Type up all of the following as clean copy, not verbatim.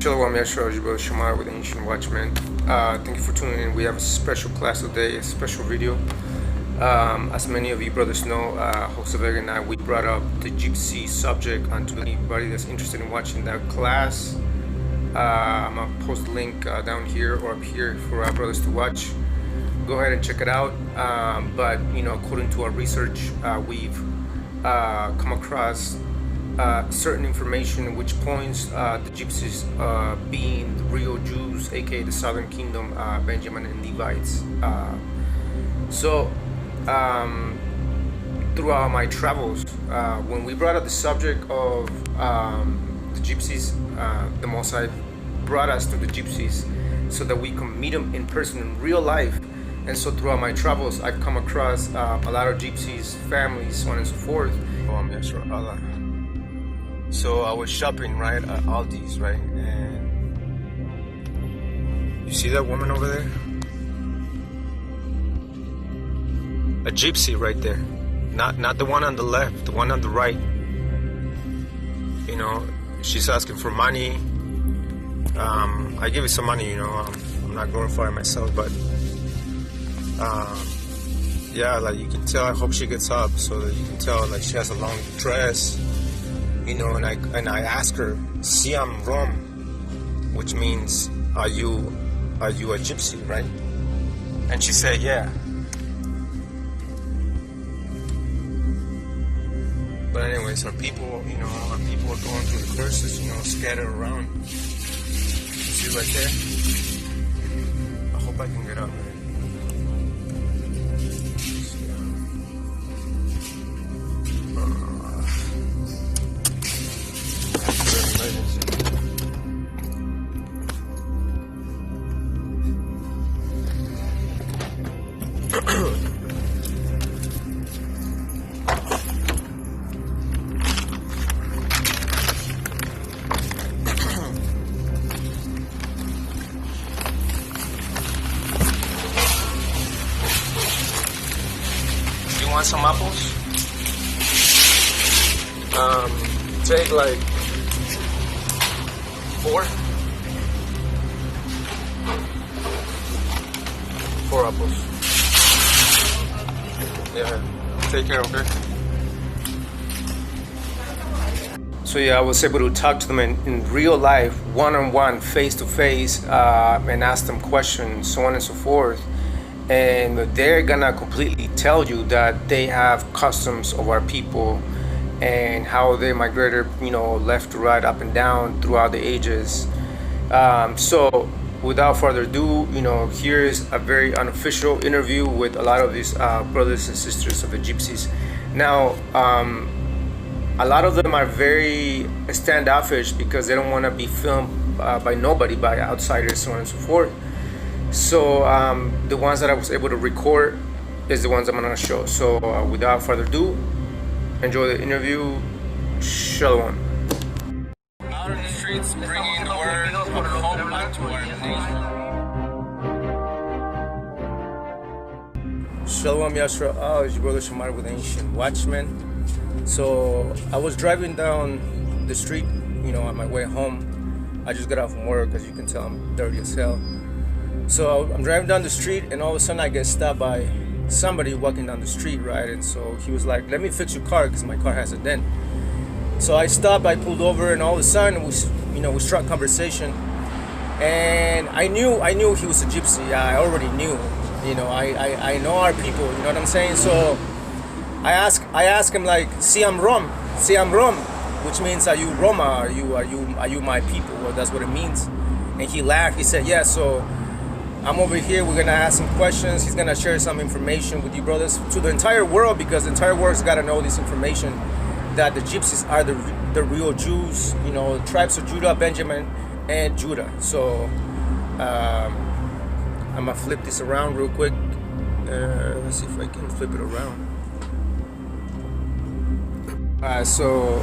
Shalom Yashua, your brother Shamar with Ancient Watchmen. Thank you for tuning in. We have a special class today, a special video. As many of you brothers know, Joseveg and I, we brought up the Gypsy subject onto anybody that's interested in watching that class. I'm going to post the link down here or up here for our brothers to watch. Go ahead and check it out. But, you know, according to our research, we've come across certain information which points the Gypsies being the real Jews, aka the Southern Kingdom, Benjamin and Levites. Throughout my travels, when we brought up the subject of the Gypsies, the Mosai brought us to the Gypsies so that we can meet them in person in real life. And so throughout my travels, I've come across a lot of Gypsies, families, so on and so forth. So I was shopping, right, at Aldi's, right, and you see that woman over there? A Gypsy right there. Not the one on the left, the one on the right. You know, she's asking for money. I give her some money, you know, I'm not glorifying myself, but yeah, like you can tell, I hope she gets up so that you can tell, like, she has a long dress. You know, and I ask her, "Siam Rom," which means, "Are you a Gypsy, right?" And she said, "Yeah." But anyways, our people are going through the curses, you know, scattered around. You see right there? I hope I can get up. You want some apples? Take like 4 apples. Yeah, take care, okay? So yeah, I was able to talk to them in real life, one-on-one, face-to-face, and ask them questions, so on and so forth. And they're gonna completely tell you that they have customs of our people and how they migrated, you know, left to right, up and down throughout the ages. So without further ado, you know, here's a very unofficial interview with a lot of these brothers and sisters of the Gypsies. Now, a lot of them are very standoffish because they don't want to be filmed by nobody, by outsiders, so on and so forth. So the ones that I was able to record is the ones I'm going to show. So without further ado, enjoy the interview. Shalom. Out in the streets, bringing the word of hope to our nation. Shalom Yashra, it's your brother Shamar with Ancient Watchmen. So I was driving down the street, you know, on my way home. I just got off from work, as you can tell I'm dirty as hell. So I'm driving down the street, and all of a sudden I get stopped by somebody walking down the street, right? And so he was like, "Let me fix your car," because my car has a dent. So I stopped, I pulled over, and all of a sudden we struck conversation. And I knew he was a Gypsy. I already knew, you know, I know our people, you know what I'm saying? So I asked him, like, Siam Rom, which means, are you Roma? Are you my people? Well, that's what it means. And he laughed. He said, "Yeah, so I'm over here, we're gonna ask some questions. He's gonna share some information with you brothers, to the entire world, because the entire world's gotta know this information, that the Gypsies are the real Jews, you know, tribes of Judah, Benjamin, and Judah." So I'm gonna flip this around real quick. Let's see if I can flip it around. So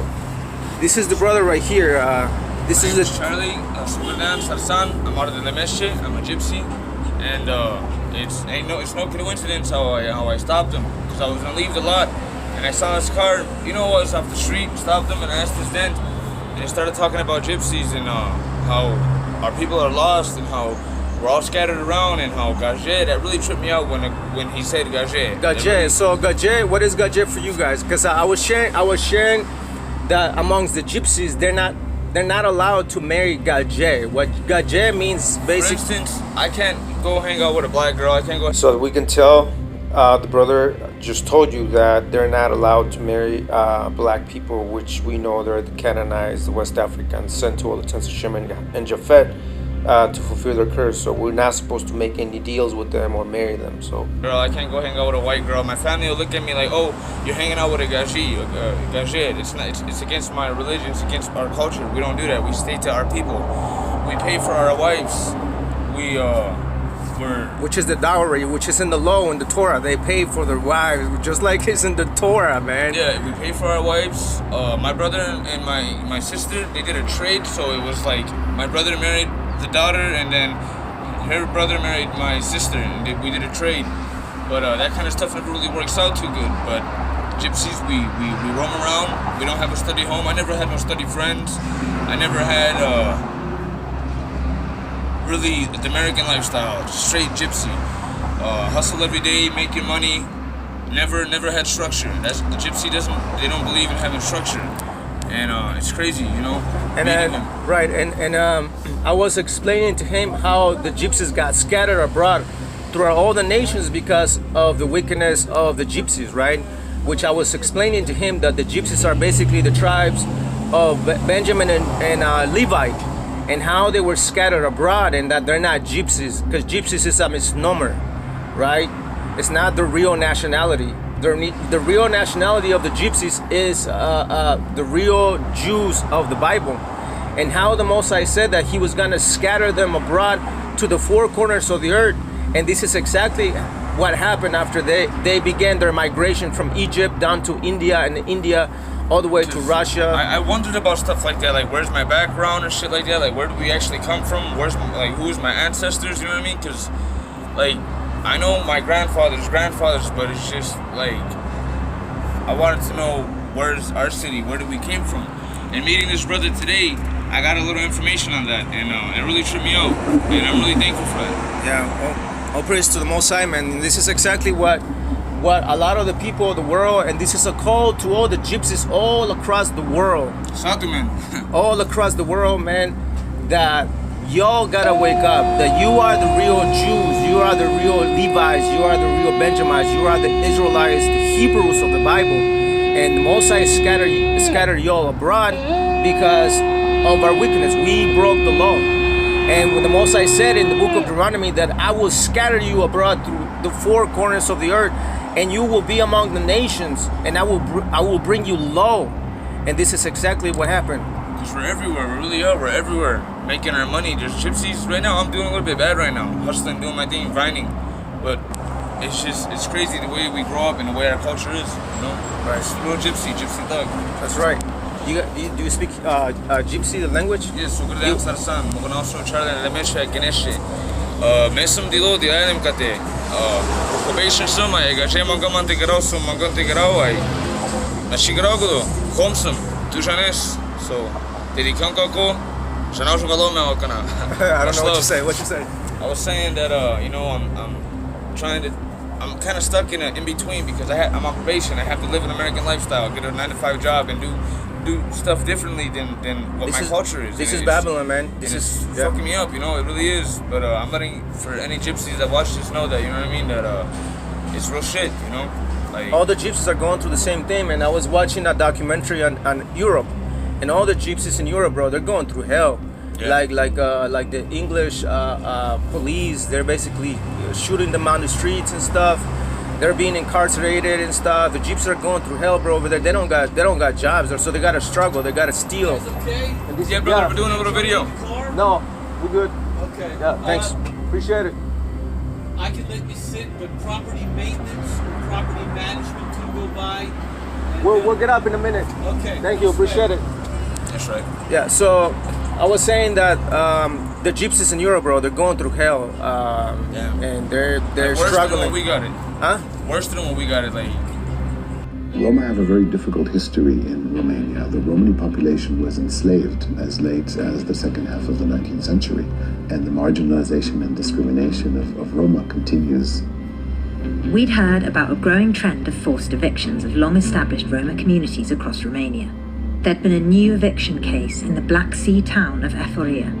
this is the brother right here. This is Charlie Suleiman Sarsan. I'm out of the Lemeshe. I'm a Gypsy, and it's no coincidence how I stopped him, because I was gonna leave the lot and I saw his car. You know, I was off the street, stopped him, and I asked his dent. they started talking about gypsies and how our people are lost and how we're all scattered around and how Gage, that really tripped me out when he said Gage. Gage. Really, So Gage, what is Gage for you guys? Because I was sharing that amongst the gypsies, they're not allowed to marry Gage. What Gage means for basically. instance, I can't go hang out with a black girl. I can't go. So we can tell the brother just told you that they're not allowed to marry black people, which we know they're the Canaanites, the West Africans, sent to all the tents of Shem and Japhet to fulfill their curse. So we're not supposed to make any deals with them or marry them. So Girl, I can't go hang out with a white girl. My family will look at me like, oh, you're hanging out with a Gaji. It's not. It's against my religion. It's against our culture. We don't do that. We stay to our people. We pay for our wives. which is the dowry, which is in the law in the Torah. They pay for their wives, just like it's in the Torah, man. Yeah, we pay for our wives. My brother and my sister, they did a trade, so it was like my brother married the daughter, and then her brother married my sister, and we did a trade. But that kind of stuff never really works out too good. But Gypsies, we roam around. We don't have a study home. I never had no study friends. I never had really the American lifestyle, straight Gypsy. Hustle every day, make your money. Never had structure. That's the Gypsy they don't believe in having structure, and it's crazy, you know. And right, and I was explaining to him how the Gypsies got scattered abroad throughout all the nations because of the wickedness of the Gypsies, right? Which I was explaining to him that the Gypsies are basically the tribes of Benjamin and Levite, and how they were scattered abroad, and that they're not Gypsies, because Gypsies is a misnomer, right? It's not the real nationality. The real nationality of the Gypsies is the real Jews of the Bible, and how the Mosai said that he was going to scatter them abroad to the four corners of the earth. And this is exactly what happened after they began their migration from Egypt down to India, and India all the way to Russia. I wondered about stuff like that, like where's my background or shit like that, like where do we actually come from, who's my ancestors, you know what I mean? Because like I know my grandfather's grandfathers, but it's just like I wanted to know where's our city, where did we came from. And meeting this brother today, I got a little information on that, and it really tripped me out, and I'm really thankful for that. Yeah, all praise to the Most High, man. And this is exactly what a lot of the people of the world, and this is a call to all the Gypsies all across the world. Salute, man. All across the world, man, that y'all gotta wake up, that you are the real Jews, you are the real Levites, you are the real Benjamites, you are the Israelites, the Hebrews of the Bible. And the Most High scattered y'all abroad because of our wickedness. We broke the law. And when the Most High said in the book of Deuteronomy that I will scatter you abroad through the four corners of the earth, and you will be among the nations, and I will bring you low. And this is exactly what happened. Because we're everywhere, we really are, we're everywhere, making our money. There's Gypsies, right now I'm doing a little bit bad right now, hustling, doing my thing, grinding. But it's crazy the way we grow up and the way our culture is, you know? Right. It's real Gypsy thug. That's right. Do you speak Gypsy, the language? Yes, so good day, Sarsan. We're also Charlie Lemesha Ganeshe. Mesum Dilo, the Adam Kate. Probation Suma, Gajem Mangamante Garoso, Mangante Garawai. Nashigrago, Homsum, Tujanes. So, Dedicankako, Shanash Galoma Okana. I don't know what you say. What you say? I was saying that, you know, I'm kind of stuck in between because I'm on probation. I have to live an American lifestyle, get a 9-to-5 job, and do stuff differently than what my culture is. This is Babylon, man. This is fucking me up, you know. It really is. But I'm letting for any Gypsies that watch this know that, you know what I mean, that it's real shit, you know. Like all the Gypsies are going through the same thing, and I was watching a documentary on Europe, and all the Gypsies in Europe, bro, they're going through hell. Yeah. Like the English police, they're basically shooting them on the streets and stuff. They're being incarcerated and stuff. The Gypsies are going through hell, bro, over there. They don't got jobs, so they gotta struggle. They gotta steal. Okay. Yeah, brother, we're doing a little video. No, we're good. Okay. Yeah, thanks. Appreciate it. I can let you sit, but property maintenance or property management can go by. We'll get up in a minute. Okay. Thank you. Appreciate it. That's right. Yeah. So I was saying that the Gypsies in Europe, bro, they're going through hell, and they're Like, struggling. Worse than when we got it. Huh? Worse than when we got it, like. Roma have a very difficult history in Romania. The Romani population was enslaved as late as the second half of the 19th century, and the marginalization and discrimination of Roma continues. We'd heard about a growing trend of forced evictions of long-established Roma communities across Romania. There'd been a new eviction case in the Black Sea town of Eforia.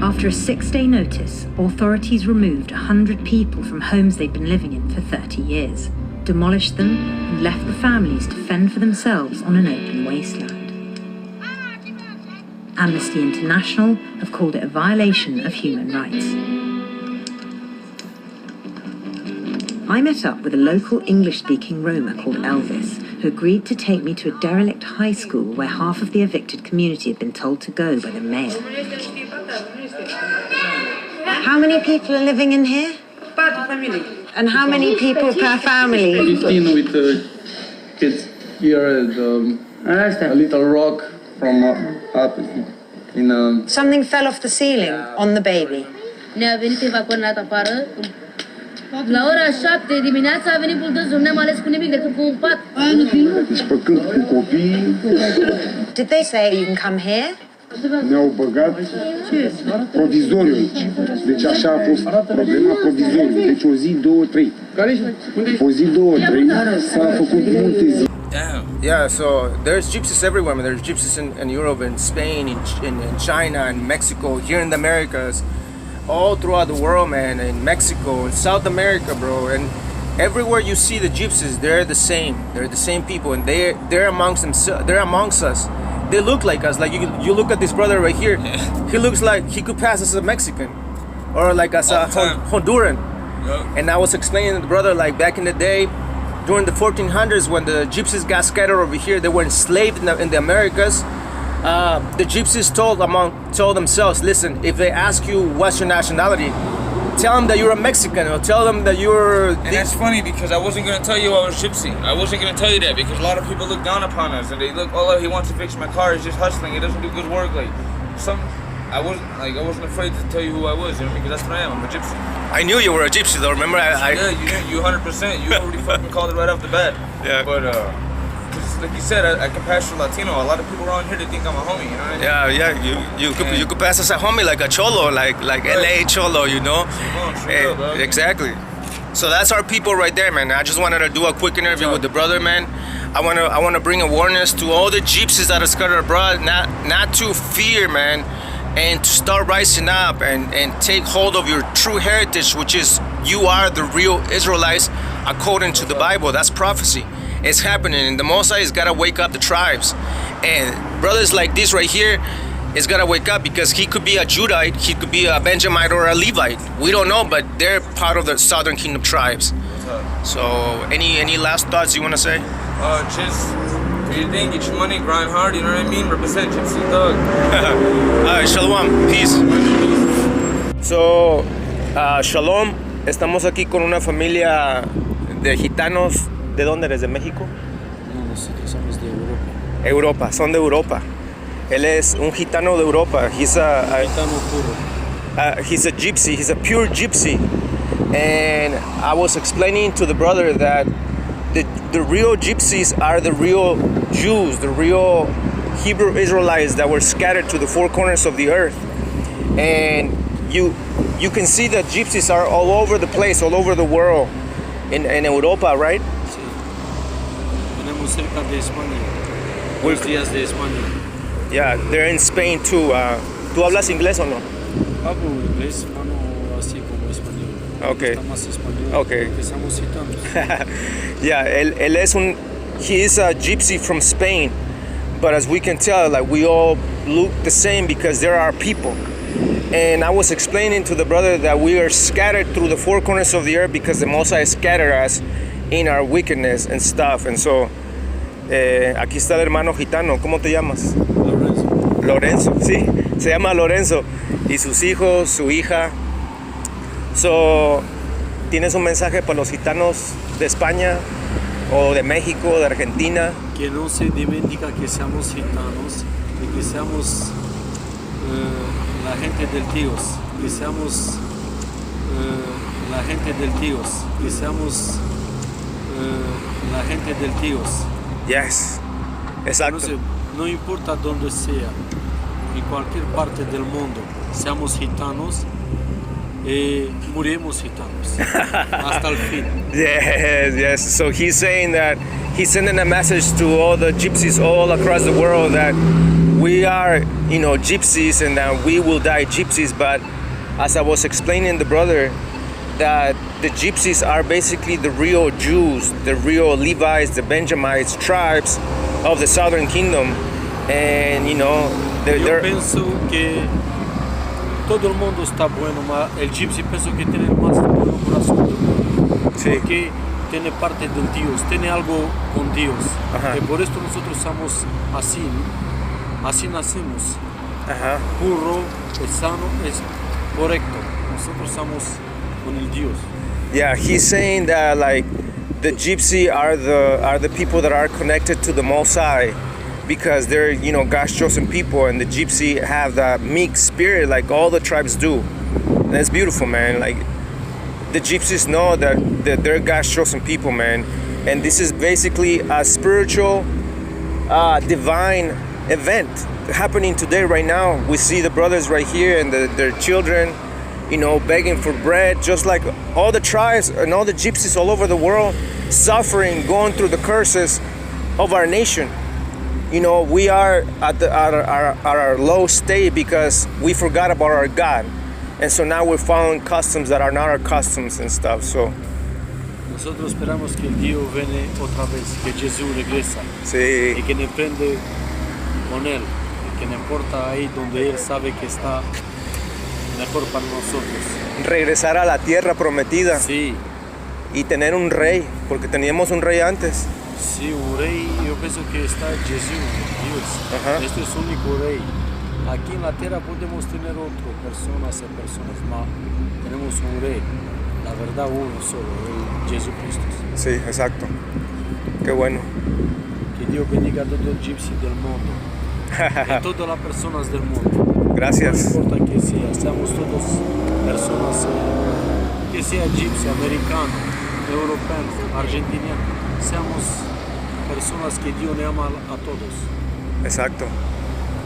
After a 6-day notice, authorities removed 100 people from homes they'd been living in for 30 years, demolished them, and left the families to fend for themselves on an open wasteland. Amnesty International have called it a violation of human rights. I met up with a local English-speaking Roma called Elvis, who agreed to take me to a derelict high school where half of the evicted community had been told to go by the mayor. How many people are living in here? And how many people per family? 15 with kids. Here a little rock from up in Something fell off the ceiling on the baby. Ne-a venit evacuat afară. La ora 7 dimineața a venit buldozul, n-am ales cu nimic decât cu un pat. Dispăcând cu copiii, Did they say you can come here? ne-au băgat provizoriu aici. Deci așa a fost problema, provizoriu. Deci o zi, două, trei. O zi, două, trei, s-a făcut multe zi. Damn. Yeah, so there's gypsies everywhere, man. There's gypsies in Europe, in Spain, in China, in Mexico, here in the Americas, all throughout the world, man. In Mexico, in South America, bro. And everywhere you see the gypsies, they're the same. They're the same people, and they're amongst themselves. They're amongst us. They look like us. Like you look at this brother right here. He looks like he could pass as a Mexican, or like as a Honduran. Yep. And I was explaining to the brother, like back in the day, during the 1400s, when the gypsies got scattered over here, they were enslaved in the Americas. The gypsies told themselves, listen, if they ask you what's your nationality, tell them that you're a Mexican, or tell them that you're... And that's funny because I wasn't going to tell you I was gypsy. I wasn't going to tell you that because a lot of people look down upon us and they look, oh, he wants to fix my car, he's just hustling, he doesn't do good work. Like, I wasn't afraid to tell you who I was, you know what I mean? Because that's what I am, I'm a gypsy. I knew you were a gypsy though, remember? Yeah, you 100%, you already fucking called it right off the bat. Yeah. But, 'cause like you said, I can pass for Latino. A lot of people around here, they think I'm a homie, you know what I mean? Yeah, you could pass us a homie like a cholo, like LA cholo, you know? Exactly. So that's our people right there, man. I just wanted to do a quick interview with the brother, man. I want to bring awareness to all the gypsies that are scattered abroad, not to fear, man, and to start rising up and take hold of your true heritage, which is you are the real Israelites according to the Bible. That's prophecy. It's happening, and the Mosai has got to wake up the tribes. And brothers like this right here is got to wake up, because he could be a Judite, he could be a Benjamite or a Levite. We don't know, but they're part of the Southern Kingdom tribes. So any last thoughts you want to say? Just do your thing, get your money, grind hard, you know what I mean? Represent Gypsy Thug. Alright, shalom, peace. So, shalom, estamos aquí con una familia de gitanos. ¿De dónde eres? ¿De México? No, nosotros somos de Europa. Europa, son de Europa. Él es un gitano de Europa. He's a Gitano puro. he's a gypsy. He's a pure gypsy. And I was explaining to the brother that the real gypsies are the real Jews, the real Hebrew Israelites that were scattered to the four corners of the earth. And you can see that gypsies are all over the place, all over the world, in Europa, right? Sí. Tenemos cerca de España. Los días de España. Yeah, they're in Spain too. ¿Tú hablas inglés o no? Hablo inglés, mano, así como español. Okay. Está más español. Okay. Porque somos gitanos. Yeah, he is a gypsy from Spain, but as we can tell, like, we all look the same because they're our people. And I was explaining to the brother that we are scattered through the four corners of the earth because the Mosai scattered us in our wickedness and stuff. And so, aquí está el hermano gitano. ¿Cómo te llamas? Lorenzo, sí, se llama Lorenzo. Y sus hijos, su hija. So, ¿tienes un mensaje para los gitanos de España o de México, de Argentina? Que no se dimentica que seamos gitanos y que seamos la gente del Tíos, que seamos la gente del Tíos, que seamos la gente del Tíos. Yes. Exacto. Entonces, no importa dónde sea, en cualquier parte del mundo, seamos gitanos, moriremos gitanos hasta el fin. Yes, yes. So he's saying that he's sending a message to all the gypsies all across the world that we are, gypsies, and that we will die gypsies. But as I was explaining the brother, that the gypsies are basically the real Jews, the real Levites, the Benjamites tribes of the southern kingdom. And Yo they're pienso que todo el mundo está bueno, mas el gypsy pienso que tiene el más bueno corazón del mundo. Sí. Porque tiene parte del Dios, tiene algo con Dios. Ajá. Y por esto nosotros somos así, así nacimos. Ajá. Puro, es sano, es correcto. Nosotros somos con el Dios. Yeah, he's saying that like the gypsy are the people that are connected to the Most High, because they're God's chosen people, and the gypsy have that meek spirit like all the tribes do. And that's beautiful, man. Like the gypsies know that they're God's chosen people, man. And this is basically a spiritual, divine event happening today, right now. We see the brothers right here and their children, begging for bread, just like all the tribes and all the gypsies all over the world, suffering, going through the curses of our nation. We are at our low state because we forgot about our God. And so now we're following customs that are not our customs and stuff. So Nosotros esperamos que el Dios viene otra vez, que Jesús regresa. sí, Y que nos prende con Él. Y que no importa ahí donde Él sabe que está mejor para nosotros. regresar a la tierra prometida Sí, y tener un rey, porque teníamos un rey antes. sí, un rey, yo pienso que está Jesús, Dios. Ajá. Este es el único rey. Aquí en la tierra podemos tener otras personas y personas más. Tenemos un rey, la verdad uno solo, el Jesucristo. Sí, exacto. Qué bueno. Que Dios bendiga a todo el gypsy del mundo. Y a todas las personas del mundo. Gracias. No importa que sea, seamos todos personas, que sea gypsy, americano, europeo, argentino, seamos personas que Dios le ama a todos. Exacto.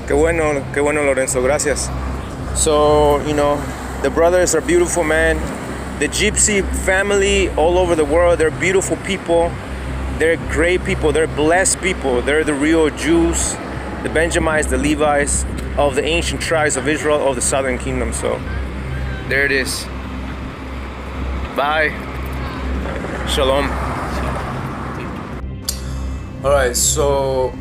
Qué bueno, Lorenzo. Gracias. So, the brothers are beautiful, man. The gypsy family all over the world, they're beautiful people. They're great people. They're blessed people. They're the real Jews, the Benjamites, the Levites of the ancient tribes of Israel, of the southern kingdom. So, there it is. Bye. Shalom. All right, so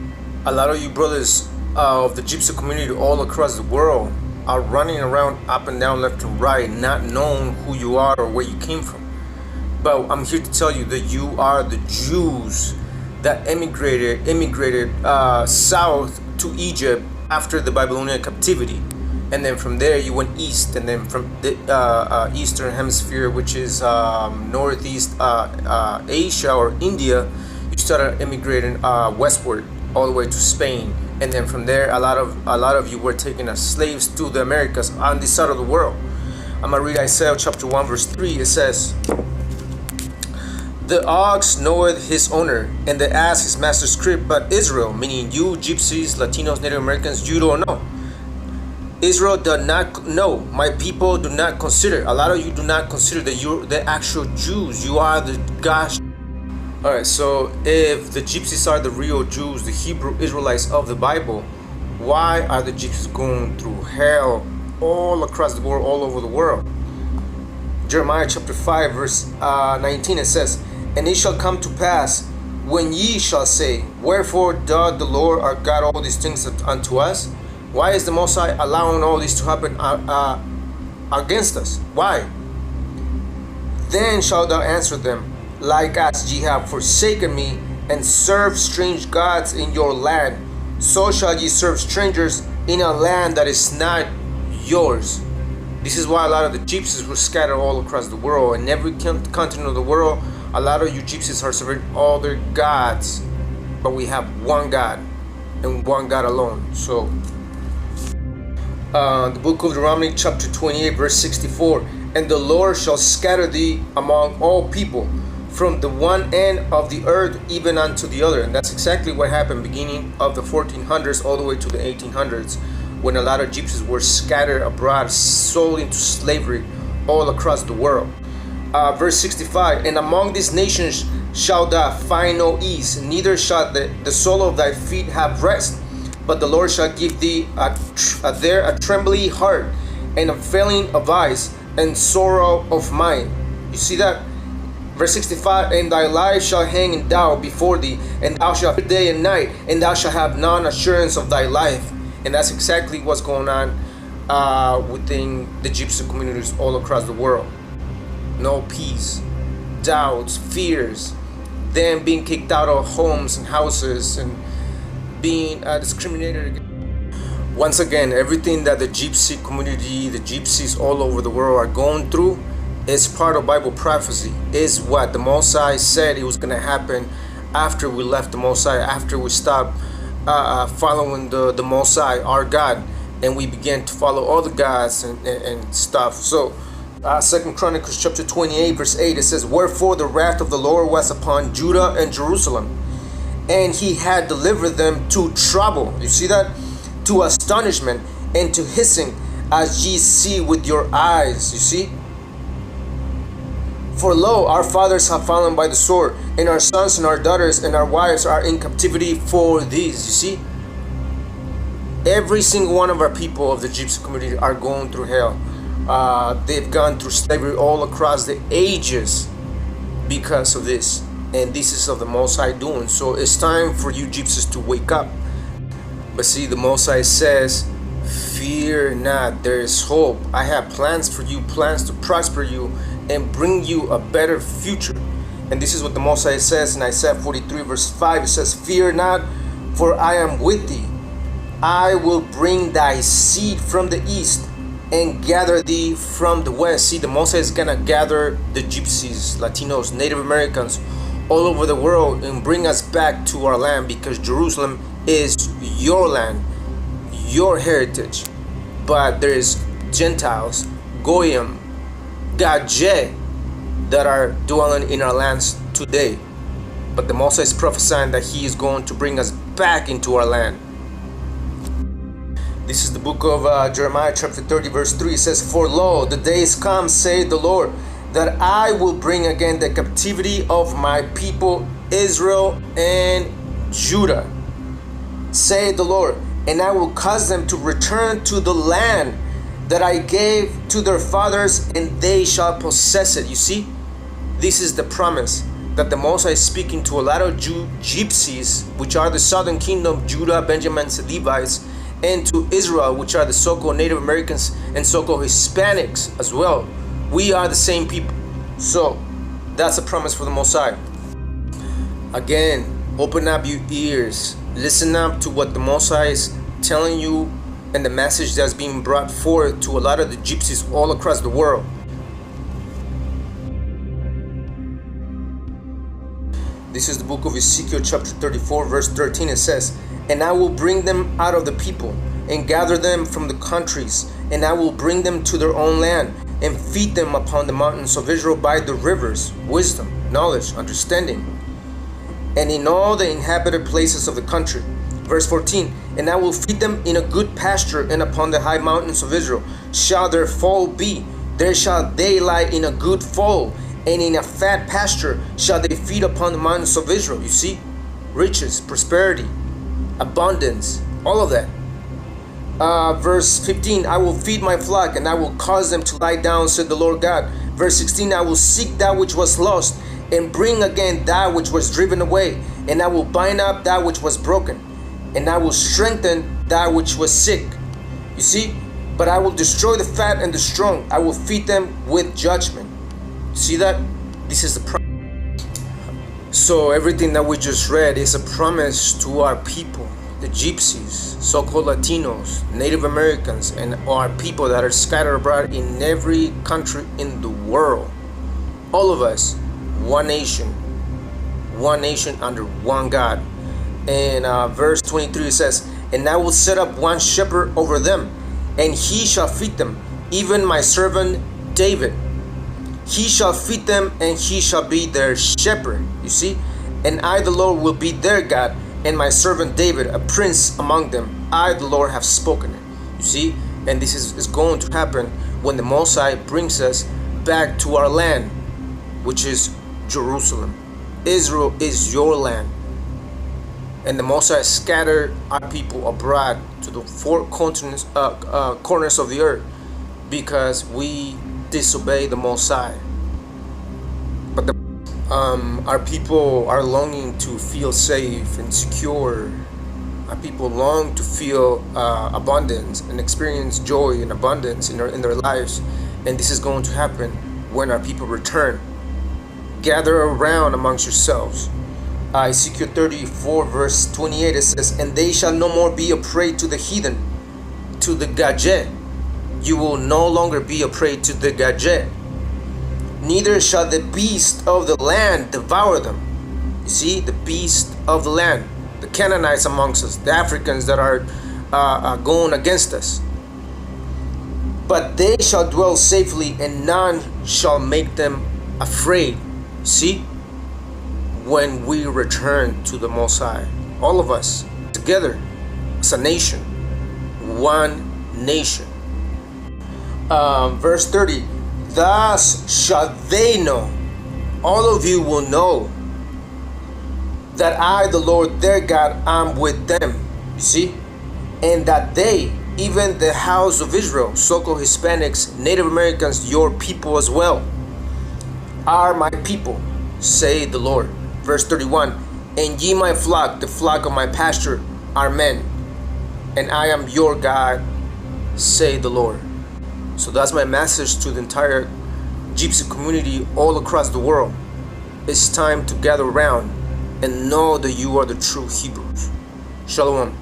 a lot of you brothers of the gypsy community all across the world are running around up and down, left and right, not knowing who you are or where you came from. But I'm here to tell you that you are the Jews that immigrated south to Egypt after the Babylonian captivity. And then from there you went east, and then from the eastern hemisphere, which is northeast Asia or India, you started immigrating westward all the way to Spain. And then from there, a lot of you were taken as slaves to the Americas on this side of the world. I'm gonna read Isaiah chapter 1 verse 3. It says, "The ox knoweth his owner, and the ass his master's crib, but Israel," meaning you, Gypsies, Latinos, Native Americans, you don't know. Israel does not know. My people do not consider. A lot of you do not consider that you're the actual Jews. You are the gosh. Alright, so if the Gypsies are the real Jews, the Hebrew Israelites of the Bible, why are the Gypsies going through hell all across the world, all over the world? Jeremiah chapter 5 verse 19, it says, "And it shall come to pass, when ye shall say, Wherefore doth the Lord our God all these things unto us?" Why is the Most High allowing all this to happen against us? Why? "Then shalt thou answer them, Like as ye have forsaken me, and served strange gods in your land, so shall ye serve strangers in a land that is not yours." This is why a lot of the Gypsies were scattered all across the world. In every continent of the world, a lot of you Gypsies are serving all their gods, but we have one God and one God alone. So the book of Deuteronomy chapter 28 verse 64, "And the Lord shall scatter thee among all people, from the one end of the earth even unto the other. And that's exactly what happened beginning of the 1400s all the way to the 1800s, when a lot of gypsies were scattered abroad, sold into slavery all across the world. Verse 65, and among these nations shalt thou find no ease, neither shall the sole of thy feet have rest, but the Lord shall give thee there a trembling heart, and a failing of eyes, and sorrow of mind. You see that? Verse 65, and thy life shall hang in doubt before thee, and thou shalt fear day and night, and thou shalt have none assurance of thy life. And that's exactly what's going on within the gypsy communities all across the world. No peace, doubts, fears, them being kicked out of homes and houses, and being discriminated against. Once again, everything that the gypsy community, the gypsies all over the world are going through is part of Bible prophecy, is what the Mosai said it was going to happen after we left the Mosai, after we stopped following the Mosai, our God, and we began to follow other gods and stuff. So 2 Chronicles chapter 28 verse 8, it says, wherefore the wrath of the Lord was upon Judah and Jerusalem, and he had delivered them to trouble. You see that? To astonishment and to hissing, as ye see with your eyes. You see? For lo, our fathers have fallen by the sword, and our sons and our daughters and our wives are in captivity for these. You see? Every single one of our people of the gypsy community are going through hell. They've gone through slavery all across the ages because of this. And this is of the Most High doing. So it's time for you gypsies to wake up. But see, the Most High says, fear not, there is hope. I have plans for you, plans to prosper you and bring you a better future. And this is what the Most High says in Isaiah 43 verse 5. It says, fear not, for I am with thee. I will bring thy seed from the east and gather thee from the west. See, the Most High is gonna gather the gypsies, Latinos, Native Americans all over the world and bring us back to our land, because Jerusalem is your land, your heritage. But there is Gentiles, Goyim, Gaje, that are dwelling in our lands today. But the Most High is prophesying that he is going to bring us back into our land. This is the book of Jeremiah chapter 30 verse 3. It says, for lo, the days come, saith the Lord, that I will bring again the captivity of my people Israel and Judah, saith the Lord, and I will cause them to return to the land that I gave to their fathers, and they shall possess it. You see, this is the promise that the Most High is speaking to a lot of gypsies, which are the southern kingdom, Judah, Benjamin, and Levites, and to Israel, which are the so-called Native Americans and so-called Hispanics as well. We are the same people. So that's a promise for the Most High. Again, open up your ears, listen up to what the Most High is telling you, and the message that's being brought forth to a lot of the gypsies all across the world. This is the book of Ezekiel chapter 34 verse 13. It says, and I will bring them out of the people and gather them from the countries, and I will bring them to their own land and feed them upon the mountains of Israel by the rivers, wisdom, knowledge, understanding, and in all the inhabited places of the country. Verse 14, and I will feed them in a good pasture, and upon the high mountains of Israel shall their fold be. There shall they lie in a good fold, and in a fat pasture shall they feed upon the mountains of Israel. You see, riches, prosperity, abundance, all of that. Verse 15, I will feed my flock, and I will cause them to lie down, said the Lord God. Verse 16, I will seek that which was lost, and bring again that which was driven away, and I will bind up that which was broken, and I will strengthen that which was sick. You see, but I will destroy the fat and the strong. I will feed them with judgment. See that? This is the promise. So everything that we just read is a promise to our people, the gypsies, so-called Latinos, Native Americans, and our people that are scattered abroad in every country in the world. All of us, one nation under one God. And verse 23 says, and I will set up one shepherd over them, and he shall feed them, even my servant David. He shall feed them, and he shall be their shepherd. You see? And I, the Lord, will be their God, and my servant David, a prince among them. I, the Lord, have spoken it. You see? And this is going to happen when the Most High brings us back to our land, which is Jerusalem. Israel is your land. And the Most High scattered our people abroad to the four continents, corners of the earth, because we disobey the Most High. But our people are longing to feel safe and secure. Our people long to feel abundance and experience joy and abundance in their lives. And this is going to happen when our people return. Gather around amongst yourselves. Ezekiel 34 verse 28, it says, and they shall no more be a prey to the heathen, to the gadget. You will no longer be a prey to the gadget. Neither shall the beast of the land devour them. You see, the beast of the land, the Canaanites amongst us, the Africans that are going against us. But they shall dwell safely, and none shall make them afraid. See, when we return to the Most High, all of us together as a nation, one nation. Verse 30, thus shall they know, all of you will know, that I, the Lord their God, am with them. You see, and that they, even the house of Israel, so-called Hispanics, Native Americans, your people as well, are my people, say the Lord. Verse 31, and ye my flock, the flock of my pasture, are men, and I am your God, say the Lord. So that's my message to the entire Gypsy community all across the world. It's time to gather around and know that you are the true Hebrews. Shalom.